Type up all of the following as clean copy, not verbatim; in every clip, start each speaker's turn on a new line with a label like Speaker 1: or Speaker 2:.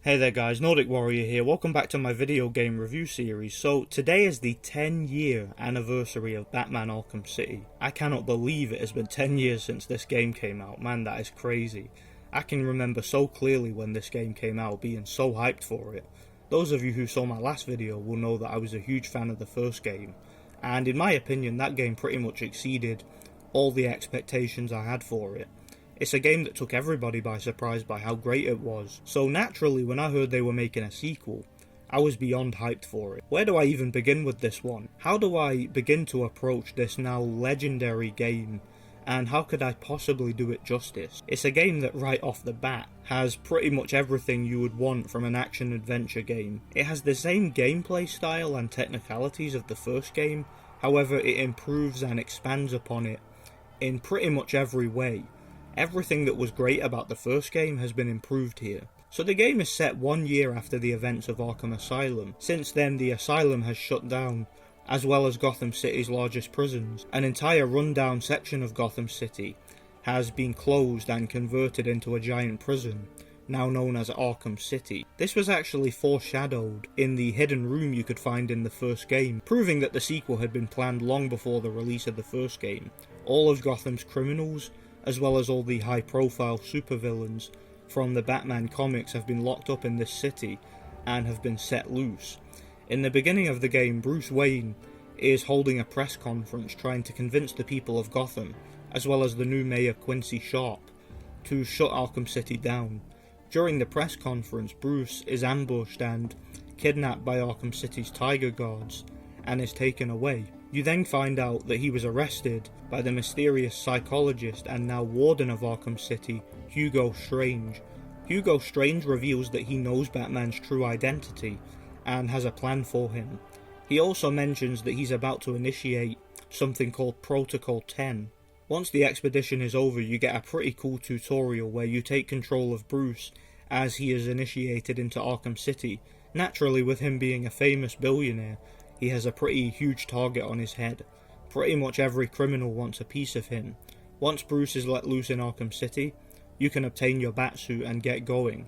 Speaker 1: Hey there guys, Nordic Warrior here, welcome back to my video game review series. So today is the 10-year anniversary of Batman Arkham City. I cannot believe it has been 10 years since this game came out, man, that is crazy. I can remember so clearly when this game came out, being so hyped for it. Those of you who saw my last video will know that I was a huge fan of the first game, and in my opinion that game pretty much exceeded all the expectations I had for it. It's a game that took everybody by surprise by how great it was, so naturally when I heard they were making a sequel, I was beyond hyped for it. Where do I even begin with this one? How do I begin to approach this now legendary game, and how could I possibly do it justice? It's a game that right off the bat has pretty much everything you would want from an action-adventure game. It has the same gameplay style and technicalities of the first game, however it improves and expands upon it in pretty much every way. Everything that was great about the first game has been improved here. So the game is set 1 year after the events of Arkham Asylum. Since then, the asylum has shut down, as well as Gotham City's largest prisons. An entire rundown section of Gotham City has been closed and converted into a giant prison, now known as Arkham City. This was actually foreshadowed in the hidden room you could find in the first game, proving that the sequel had been planned long before the release of the first game. All of Gotham's criminals, as well as all the high-profile supervillains from the Batman comics, have been locked up in this city and have been set loose. In the beginning of the game, Bruce Wayne is holding a press conference trying to convince the people of Gotham, as well as the new mayor Quincy Sharp, to shut Arkham City down. During the press conference, Bruce is ambushed and kidnapped by Arkham City's Tiger Guards and is taken away. You then find out that he was arrested by the mysterious psychologist and now warden of Arkham City, Hugo Strange. Hugo Strange reveals that he knows Batman's true identity and has a plan for him. He also mentions that he's about to initiate something called Protocol 10. Once the expedition is over, you get a pretty cool tutorial where you take control of Bruce as he is initiated into Arkham City. Naturally, with him being a famous billionaire, he has a pretty huge target on his head. Pretty much every criminal wants a piece of him. Once Bruce is let loose in Arkham City, you can obtain your Batsuit and get going.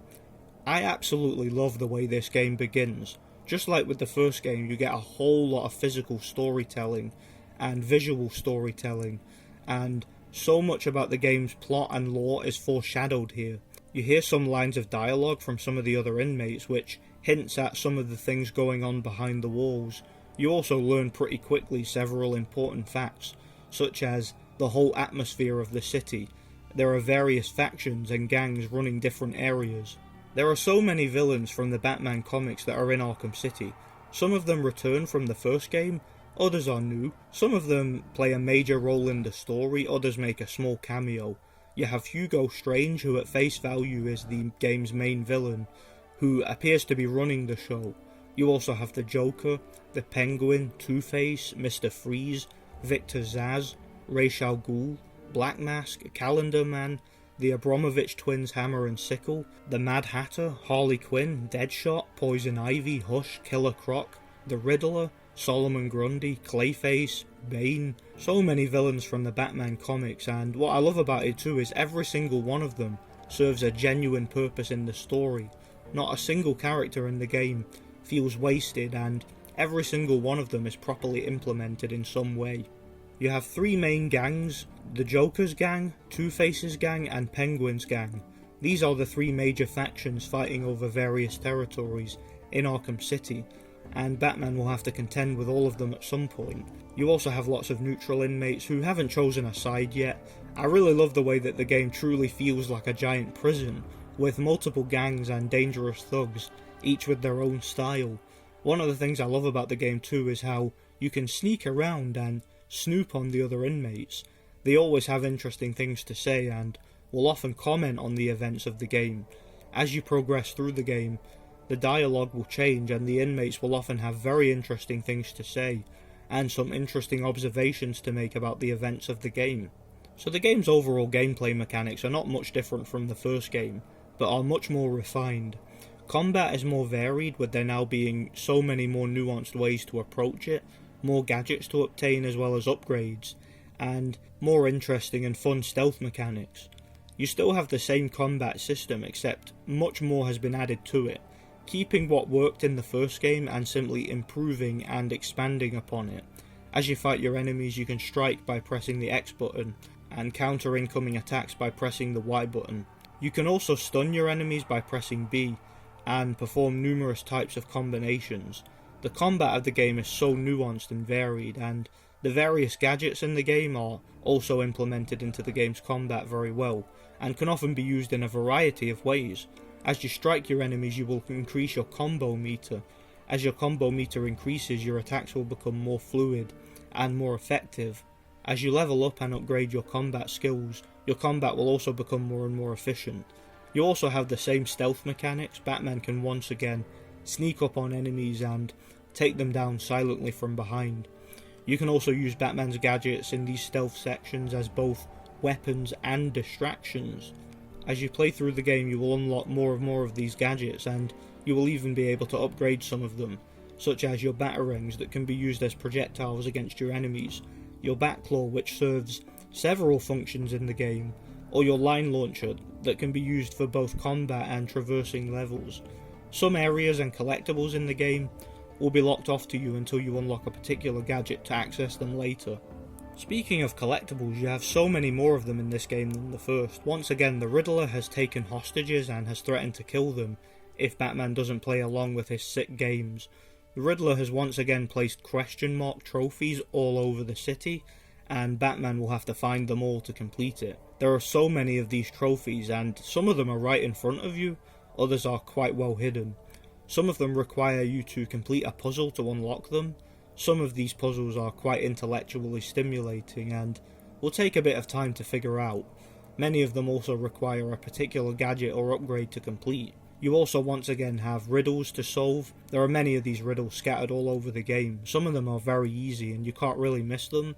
Speaker 1: I absolutely love the way this game begins. Just like with the first game, you get a whole lot of physical storytelling and visual storytelling, and so much about the game's plot and lore is foreshadowed here. You hear some lines of dialogue from some of the other inmates which hints at some of the things going on behind the walls. You also learn pretty quickly several important facts, such as the whole atmosphere of the city. There are various factions and gangs running different areas. There are so many villains from the Batman comics that are in Arkham City. Some of them return from the first game, others are new. Some of them play a major role in the story, others make a small cameo. You have Hugo Strange, who at face value is the game's main villain, who appears to be running the show. You also have the Joker, the Penguin, Two-Face, Mr. Freeze, Victor Zsasz, Ra's al Ghul, Black Mask, Calendar Man, the Abramovich twins Hammer and Sickle, the Mad Hatter, Harley Quinn, Deadshot, Poison Ivy, Hush, Killer Croc, the Riddler, Solomon Grundy, Clayface, Bane. So many villains from the Batman comics, and what I love about it too is every single one of them serves a genuine purpose in the story. Not a single character in the game feels wasted, and every single one of them is properly implemented in some way. You have three main gangs: the Joker's gang, Two-Face's gang, and Penguin's gang. These are the three major factions fighting over various territories in Arkham City, and Batman will have to contend with all of them at some point. You also have lots of neutral inmates who haven't chosen a side yet. I really love the way that the game truly feels like a giant prison, with multiple gangs and dangerous thugs, each with their own style. One of the things I love about the game too is how you can sneak around and snoop on the other inmates. They always have interesting things to say and will often comment on the events of the game. As you progress through the game, the dialogue will change and the inmates will often have very interesting things to say and some interesting observations to make about the events of the game. So the game's overall gameplay mechanics are not much different from the first game, but are much more refined. Combat is more varied, with there now being so many more nuanced ways to approach it, more gadgets to obtain as well as upgrades, and more interesting and fun stealth mechanics. You still have the same combat system, except much more has been added to it, keeping what worked in the first game and simply improving and expanding upon it. As you fight your enemies, you can strike by pressing the X button, and counter incoming attacks by pressing the Y button. You can also stun your enemies by pressing B, and perform numerous types of combinations. The combat of the game is so nuanced and varied, and the various gadgets in the game are also implemented into the game's combat very well, and can often be used in a variety of ways. As you strike your enemies, you will increase your combo meter. As your combo meter increases, your attacks will become more fluid and more effective. As you level up and upgrade your combat skills, your combat will also become more and more efficient. You also have the same stealth mechanics. Batman can once again sneak up on enemies and take them down silently from behind. You can also use Batman's gadgets in these stealth sections as both weapons and distractions. As you play through the game, you will unlock more and more of these gadgets, and you will even be able to upgrade some of them, such as your batarangs that can be used as projectiles against your enemies, your Batclaw, which serves several functions in the game, or your line launcher that can be used for both combat and traversing levels. Some areas and collectibles in the game will be locked off to you until you unlock a particular gadget to access them later. Speaking of collectibles, you have so many more of them in this game than the first. Once again, the Riddler has taken hostages and has threatened to kill them if Batman doesn't play along with his sick games. The Riddler has once again placed question mark trophies all over the city, and Batman will have to find them all to complete it. There are so many of these trophies, and some of them are right in front of you, others are quite well hidden. Some of them require you to complete a puzzle to unlock them. Some of these puzzles are quite intellectually stimulating and will take a bit of time to figure out. Many of them also require a particular gadget or upgrade to complete. You also once again have riddles to solve. There are many of these riddles scattered all over the game. Some of them are very easy and you can't really miss them.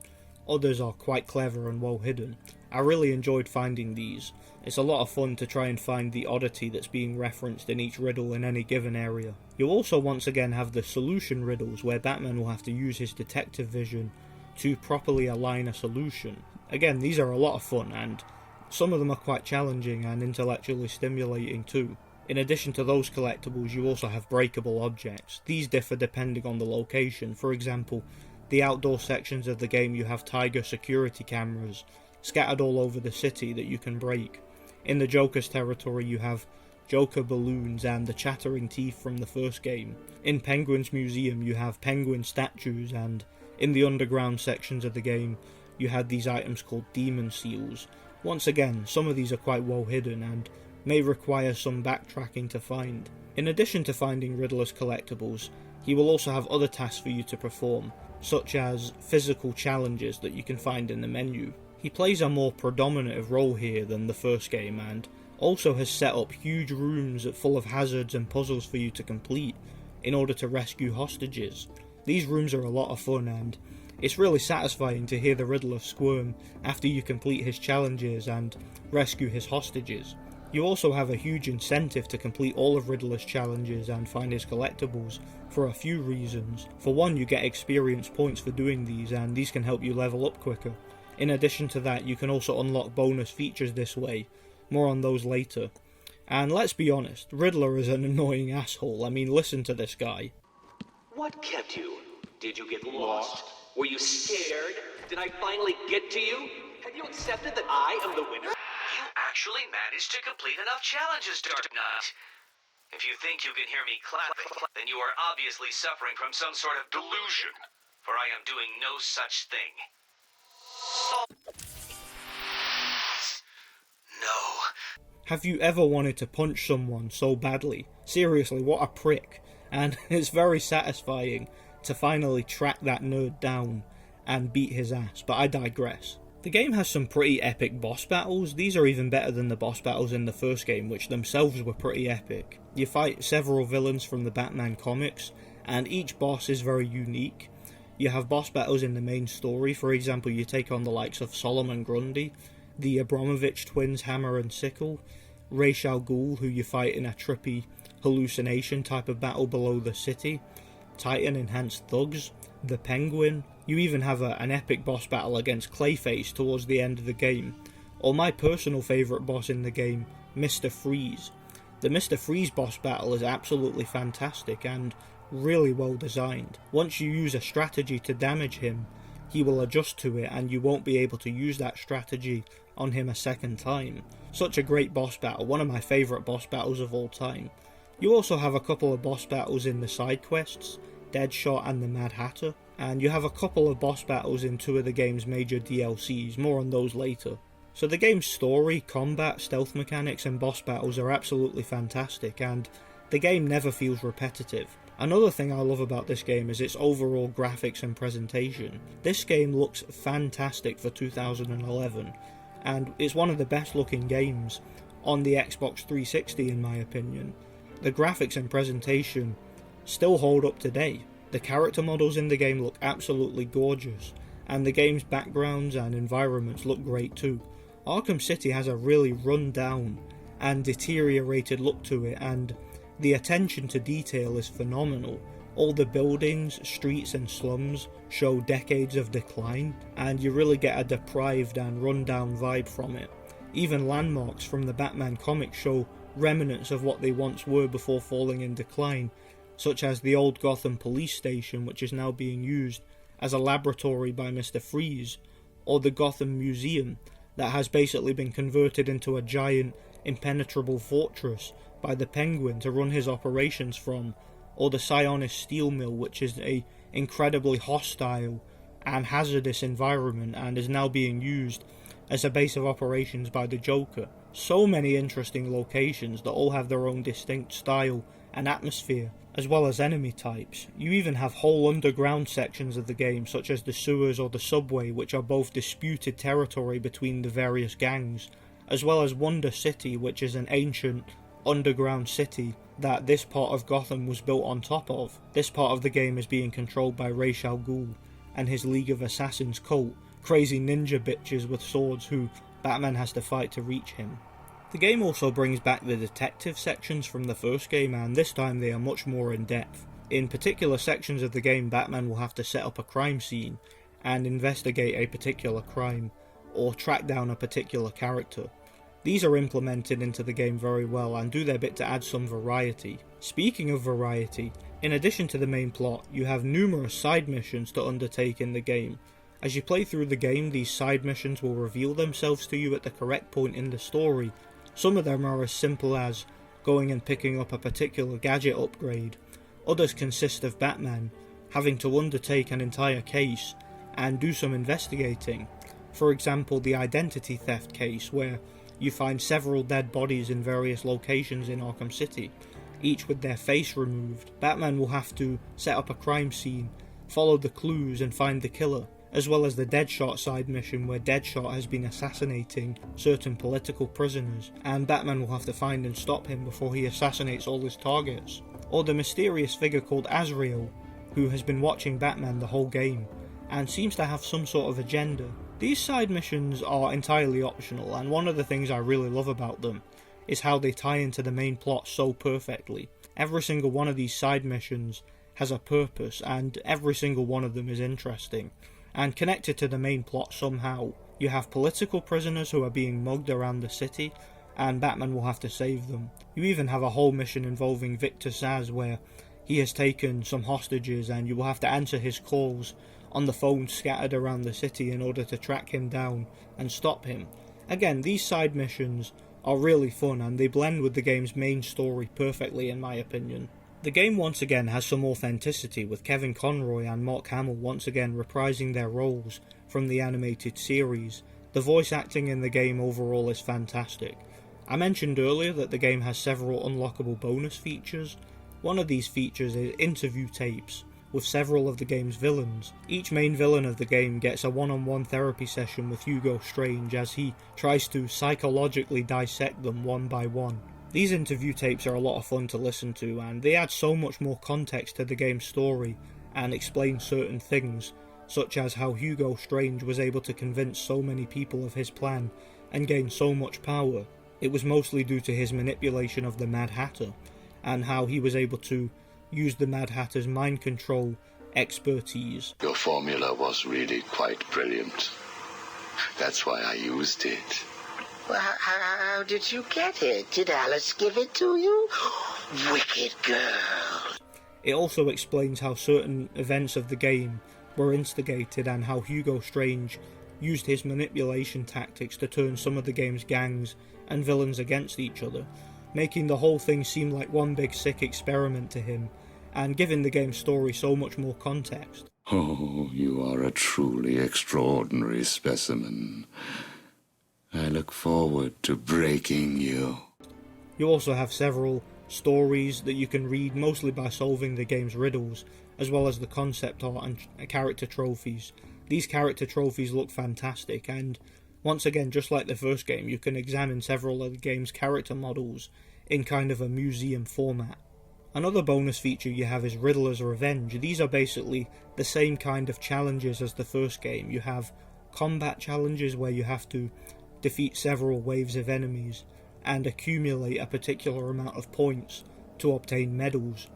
Speaker 1: Others are quite clever and well hidden. I really enjoyed finding these. It's a lot of fun to try and find the oddity that's being referenced in each riddle in any given area. You'll also once again have the solution riddles, where Batman will have to use his detective vision to properly align a solution. Again, these are a lot of fun, and some of them are quite challenging and intellectually stimulating too. In addition to those collectibles, you also have breakable objects. These differ depending on the location. For example, the outdoor sections of the game, you have Tiger security cameras scattered all over the city that you can break. In the Joker's territory, you have Joker balloons and the chattering teeth from the first game. In Penguin's museum, you have penguin statues, and in the underground sections of the game, you had these items called demon seals. Once again, some of these are quite well hidden and may require some backtracking to find. In addition to finding Riddler's collectibles, he will also have other tasks for you to perform, such as physical challenges that you can find in the menu. He plays a more predominant role here than the first game, and also has set up huge rooms full of hazards and puzzles for you to complete in order to rescue hostages. These rooms are a lot of fun, and it's really satisfying to hear the Riddler squirm after you complete his challenges and rescue his hostages. You also have a huge incentive to complete all of Riddler's challenges and find his collectibles for a few reasons. For one, you get experience points for doing these, and these can help you level up quicker. In addition to that, you can also unlock bonus features this way. More on those later. And let's be honest, Riddler is an annoying asshole. I mean, listen to this guy.
Speaker 2: What kept you? Did you get lost? Were you scared? Did I finally get to you? Have you accepted that I am the winner?
Speaker 3: You actually managed to complete enough challenges, Dark Knight. If you think you can hear me clapping, then you are obviously suffering from some sort of delusion, for I am doing no such thing. No.
Speaker 1: Have you ever wanted to punch someone so badly? Seriously, what a prick. And it's very satisfying to finally track that nerd down and beat his ass, but I digress. The game has some pretty epic boss battles. These are even better than the boss battles in the first game, which themselves were pretty epic. You fight several villains from the Batman comics, and each boss is very unique. You have boss battles in the main story. For example, you take on the likes of Solomon Grundy, the Abramovich twins Hammer and Sickle, Ra's al Ghul, who you fight in a trippy hallucination type of battle below the city, Titan enhanced thugs, the Penguin. You even have an epic boss battle against Clayface towards the end of the game. or my personal favourite boss in the game, Mr. Freeze. The Mr. Freeze boss battle is absolutely fantastic and really well designed. Once you use a strategy to damage him, he will adjust to it and you won't be able to use that strategy on him a second time. Such a great boss battle, one of my favourite boss battles of all time. You also have a couple of boss battles in the side quests, Deadshot and the Mad Hatter, and you have a couple of boss battles in 2 of the game's major DLCs, more on those later. So the game's story, combat, stealth mechanics and boss battles are absolutely fantastic, and the game never feels repetitive. Another thing I love about this game is its overall graphics and presentation. This game looks fantastic for 2011, and it's one of the best looking games on the Xbox 360 in my opinion. The graphics and presentation still hold up today. The character models in the game look absolutely gorgeous, and the game's backgrounds and environments look great too. Arkham City has a really run down and deteriorated look to it, and the attention to detail is phenomenal. All the buildings, streets and slums show decades of decline, and you really get a deprived and run down vibe from it. Even landmarks from the Batman comics show remnants of what they once were before falling in decline, such as the old Gotham police station, which is now being used as a laboratory by Mr. Freeze, or the Gotham Museum that has basically been converted into a giant impenetrable fortress by the Penguin to run his operations from, or the Sionis steel mill, which is a incredibly hostile and hazardous environment and is now being used as a base of operations by the Joker. So many interesting locations that all have their own distinct style and atmosphere, as well as enemy types. You even have whole underground sections of the game, such as the sewers or the subway, which are both disputed territory between the various gangs, as well as Wonder City, which is an ancient underground city that this part of Gotham was built on top of. This part of the game is being controlled by Ra's al Ghul and his League of Assassins cult, crazy ninja bitches with swords who Batman has to fight to reach him. The game also brings back the detective sections from the first game, and this time they are much more in depth. In particular sections of the game, Batman will have to set up a crime scene and investigate a particular crime, or track down a particular character. These are implemented into the game very well and do their bit to add some variety. Speaking of variety, in addition to the main plot, you have numerous side missions to undertake in the game. As you play through the game, these side missions will reveal themselves to you at the correct point in the story. Some of them are as simple as going and picking up a particular gadget upgrade. Others consist of Batman having to undertake an entire case and do some investigating. For example, the identity theft case, where you find several dead bodies in various locations in Arkham City, each with their face removed. Batman will have to set up a crime scene, follow the clues and find the killer, as well as the Deadshot side mission where Deadshot has been assassinating certain political prisoners, and Batman will have to find and stop him before he assassinates all his targets. Or the mysterious figure called Azrael, who has been watching Batman the whole game, and seems to have some sort of agenda. These side missions are entirely optional, and one of the things I really love about them is how they tie into the main plot so perfectly. Every single one of these side missions has a purpose, and every single one of them is interesting and connected to the main plot somehow. You have political prisoners who are being mugged around the city, and Batman will have to save them. You even have a whole mission involving Victor Zsasz where he has taken some hostages, and you will have to answer his calls on the phones scattered around the city in order to track him down and stop him. Again, these side missions are really fun, and they blend with the game's main story perfectly in my opinion. The game once again has some authenticity, with Kevin Conroy and Mark Hamill once again reprising their roles from the animated series. The voice acting in the game overall is fantastic. I mentioned earlier that the game has several unlockable bonus features. One of these features is interview tapes with several of the game's villains. Each main villain of the game gets a one-on-one therapy session with Hugo Strange as he tries to psychologically dissect them one by one. These interview tapes are a lot of fun to listen to, and they add so much more context to the game's story and explain certain things, such as how Hugo Strange was able to convince so many people of his plan and gain so much power. It was mostly due to his manipulation of the Mad Hatter, and how he was able to use the Mad Hatter's mind control expertise.
Speaker 4: Your formula was really quite brilliant. That's why I used it. Well, how did you get it? Did Alice give it to you? Wicked girl.
Speaker 1: It also explains how certain events of the game were instigated and how Hugo Strange used his manipulation tactics to turn some of the game's gangs and villains against each other, making the whole thing seem like one big sick experiment to him, and giving the game's story so much more context.
Speaker 5: Oh, you are a truly extraordinary specimen. I look forward to breaking you.
Speaker 1: You also have several stories that you can read, mostly by solving the game's riddles, as well as the concept art and character trophies. These character trophies look fantastic, and once again, just like the first game, you can examine several of the game's character models in kind of a museum format. Another bonus feature you have is Riddler's Revenge. These are basically the same kind of challenges as the first game. You have combat challenges where you have to defeat several waves of enemies and accumulate a particular amount of points to obtain medals.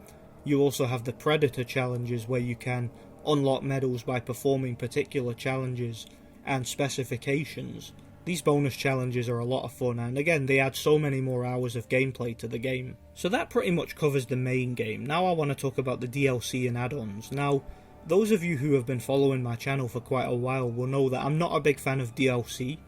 Speaker 1: You also have the Predator challenges where you can unlock medals by performing particular challenges and specifications. These bonus challenges are a lot of fun, and again, they add so many more hours of gameplay to the game. So that pretty much covers the main game. Now I want to talk about the DLC and add-ons. Now, those of you who have been following my channel for quite a while will know that I'm not a big fan of DLC.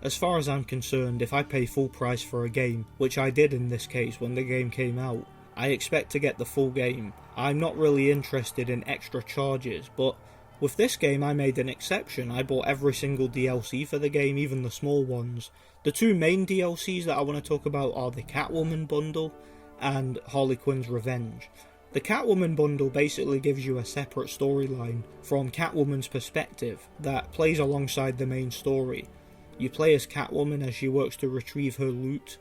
Speaker 1: As far as I'm concerned, if I pay full price for a game, which I did in this case when the game came out, I expect to get the full game. I'm not really interested in extra charges, but with this game I made an exception. I bought every single DLC for the game, even the small ones. The two main DLCs that I want to talk about are the Catwoman bundle and Harley Quinn's Revenge. The Catwoman bundle basically gives you a separate storyline from Catwoman's perspective that plays alongside the main story. You play as Catwoman as she works to retrieve her loot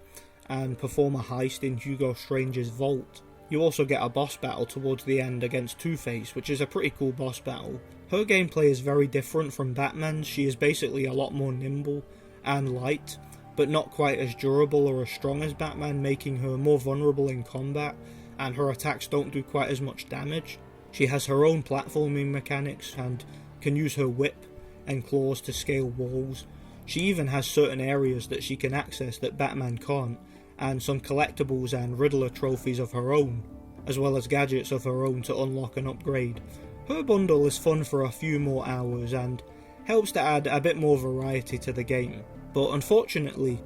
Speaker 1: and perform a heist in Hugo Strange's vault. You also get a boss battle towards the end against Two-Face, which is a pretty cool boss battle. Her gameplay is very different from Batman's. She is basically a lot more nimble and light, but not quite as durable or as strong as Batman, making her more vulnerable in combat, and her attacks don't do quite as much damage. She has her own platforming mechanics and can use her whip and claws to scale walls. She even has certain areas that she can access that Batman can't, and some collectibles and Riddler trophies of her own, as well as gadgets of her own to unlock and upgrade. Her bundle is fun for a few more hours and helps to add a bit more variety to the game, but unfortunately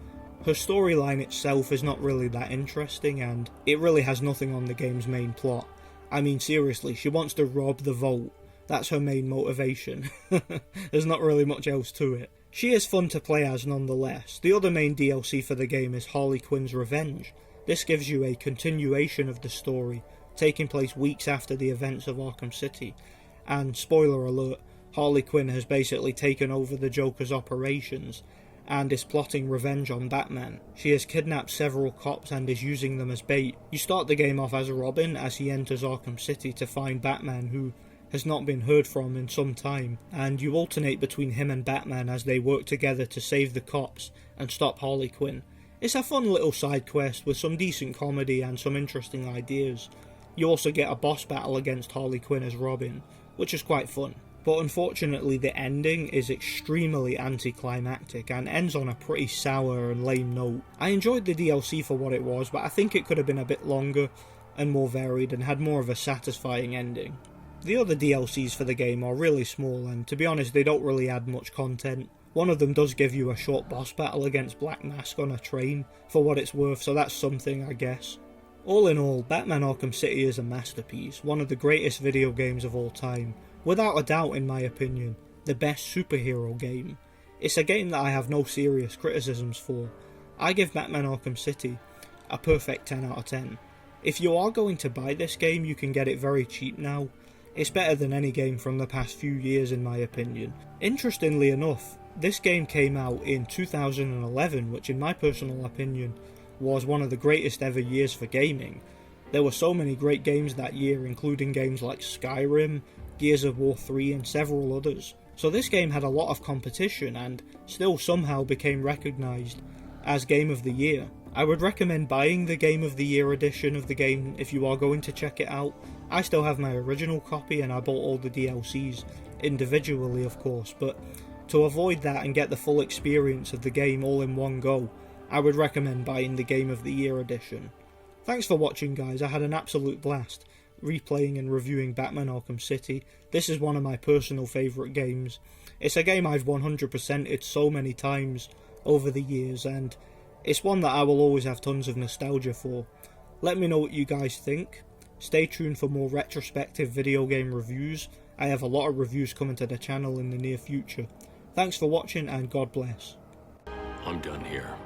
Speaker 1: her storyline itself is not really that interesting, and it really has nothing on the game's main plot. I mean, seriously, she wants to rob the vault. That's her main motivation. There's not really much else to it. She is fun to play as nonetheless. The other main DLC for the game is Harley Quinn's Revenge. This gives you a continuation of the story, taking place weeks after the events of Arkham City. And spoiler alert, Harley Quinn has basically taken over the Joker's operations and is plotting revenge on Batman. She has kidnapped several cops and is using them as bait. You start the game off as Robin as he enters Arkham City to find Batman, who has not been heard from in some time, and you alternate between him and Batman as they work together to save the cops and stop Harley Quinn. It's a fun little side quest with some decent comedy and some interesting ideas. You also get a boss battle against Harley Quinn as Robin, which is quite fun. But unfortunately the ending is extremely anticlimactic and ends on a pretty sour and lame note. I enjoyed the DLC for what it was, but I think it could have been a bit longer and more varied and had more of a satisfying ending. The other DLCs for the game are really small, and to be honest they don't really add much content. One of them does give you a short boss battle against Black Mask on a train, for what it's worth, so that's something, I guess. All in all, Batman Arkham City is a masterpiece, one of the greatest video games of all time, without a doubt in my opinion, the best superhero game. It's a game that I have no serious criticisms for. I give Batman Arkham City a perfect 10 out of 10. If you are going to buy this game, you can get it very cheap now. It's better than any game from the past few years in my opinion. Interestingly enough, this game came out in 2011, which in my personal opinion was one of the greatest ever years for gaming. There were so many great games that year, including games like Skyrim, Gears of War 3 and several others. So this game had a lot of competition and still somehow became recognised as Game of the Year. I would recommend buying the Game of the Year edition of the game if you are going to check it out. I still have my original copy and I bought all the DLCs individually of course, but to avoid that and get the full experience of the game all in one go, I would recommend buying the Game of the Year edition. Thanks for watching, guys. I had an absolute blast replaying and reviewing Batman Arkham City. This is one of my personal favourite games. It's a game I've 100%ed so many times over the years, and it's one that I will always have tons of nostalgia for. Let me know what you guys think. Stay tuned for more retrospective video game reviews. I have a lot of reviews coming to the channel in the near future. Thanks for watching, and God bless.
Speaker 6: I'm done here.